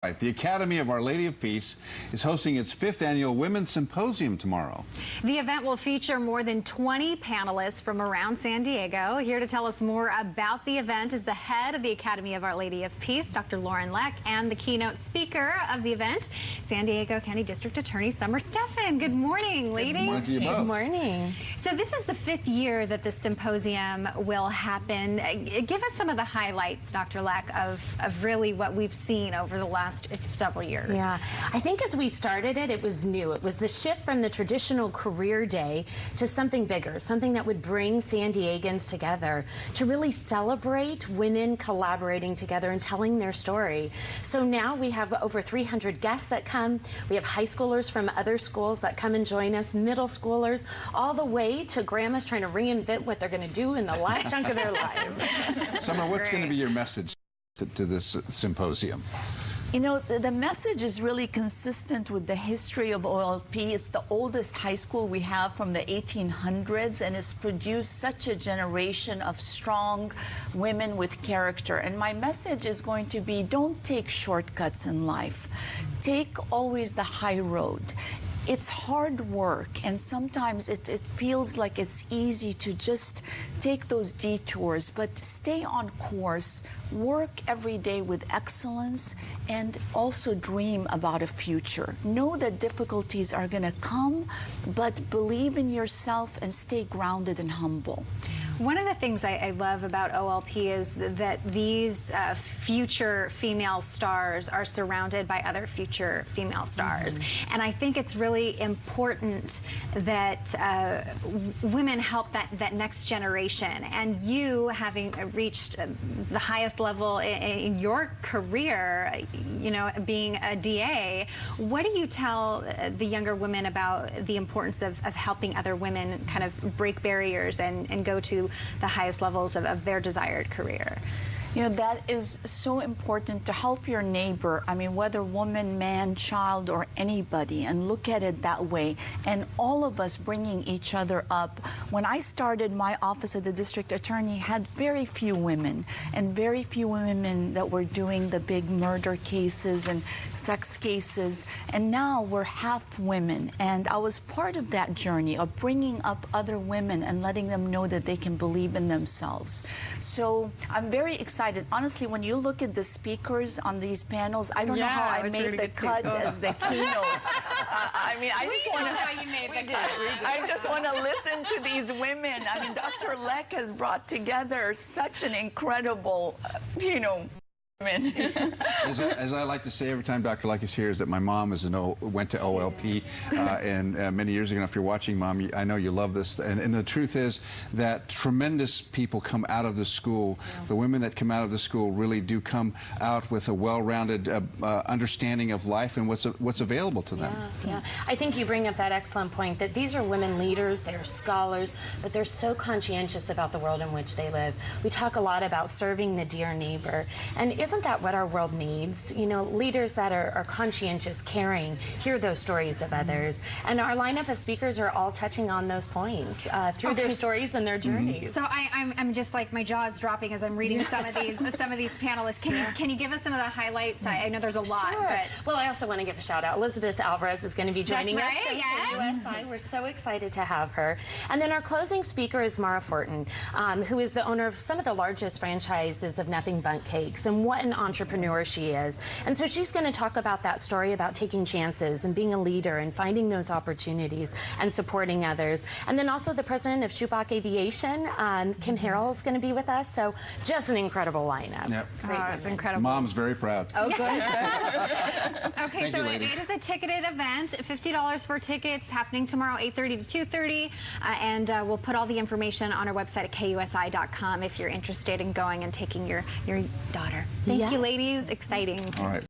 Right. The Academy of Our Lady of Peace is hosting its 5th annual Women's Symposium tomorrow. The event will feature more than 20 panelists from around San Diego. Here to tell us more about the event is the head of the Academy of Our Lady of Peace, Dr. Lauren Leck, and the keynote speaker of the event, San Diego County District Attorney Summer Steffen. Good morning, ladies. Good morning to you both. Good morning. So this is the 5th year that the symposium will happen. Give us some of the highlights, Dr. Leck, of really what we've seen over the last several years. Yeah, I think as we started it, it was new. It was the shift from the traditional career day to something bigger, something that would bring San Diegans together to really celebrate women collaborating together and telling their story. So now we have over 300 guests that come. We have high schoolers from other schools that come and join us, middle schoolers, all the way to grandmas trying to reinvent what they're going to do in the last chunk of their life. Summer, what's going to be your message to this symposium? You know, the message is really consistent with the history of OLP. It's the oldest high school we have from the 1800s, and it's produced such a generation of strong women with character. And my message is going to be, don't take shortcuts in life. Take always the high road. It's hard work, and sometimes it feels like it's easy to just take those detours, but stay on course, work every day with excellence, and also dream about a future. Know that difficulties are going to come, but believe in yourself and stay grounded and humble. One of the things I love about OLP is that these future female stars are surrounded by other future female stars. And I think it's really important that women help that next generation. And you, having reached the highest level in your career, you know, being a DA, what do you tell the younger women about the importance of helping other women kind of break barriers and go to the highest levels of their desired career? You know, that is so important, to help your neighbor. I mean, whether woman, man, child, or anybody, and look at it that way. And all of us bringing each other up. When I started, my office at the district attorney had very few women, and very few women that were doing the big murder cases and sex cases. And now we're half women. And I was part of that journey of bringing up other women and letting them know that they can believe in themselves. So I'm very excited. Honestly, when you look at the speakers on these panels, I don't know how I made the cut as the keynote. I mean, I just want to. How you made the cut. I just want to listen to these women. I mean, Dr. Leck has brought together such an incredible, you know, As I like to say every time Dr. Leck is here, is that my mom went to OLP and many years ago. If you're watching, Mom, I know you love this. And the truth is that tremendous people come out of the school. Yeah. The women that come out of the school really do come out with a well-rounded understanding of life and what's available to them. Yeah. I think you bring up that excellent point, that these are women leaders, they're scholars, but they're so conscientious about the world in which they live. We talk a lot about serving the dear neighbor, and isn't that what our world needs? You know, leaders that are conscientious, caring, hear those stories of others. And our lineup of speakers are all touching on those points through their stories and their journeys. So I'm just like, my jaw is dropping as I'm reading some of these panelists. Can you give us some of the highlights? I know there's a lot. Sure. But well, I also want to give a shout out. Elizabeth Alvarez is going to be joining us from yes. KUSI. We're so excited to have her. And then our closing speaker is Mara Fortin, who is the owner of some of the largest franchises of Nothing Bundt Cakes, and what an entrepreneur she is. And so she's going to talk about that story about taking chances and being a leader and finding those opportunities and supporting others. And then also the president of Schubach Aviation, Kim Harrell, is going to be with us. So just an incredible lineup. Yep. It's incredible. Mom's very proud. Oh, good. Okay, so it is a ticketed event. $50 for tickets, happening tomorrow, 8:30 to 2:30. And we'll put all the information on our website at KUSI.com if you're interested in going and taking your daughter. Thank you, ladies. Exciting. All right.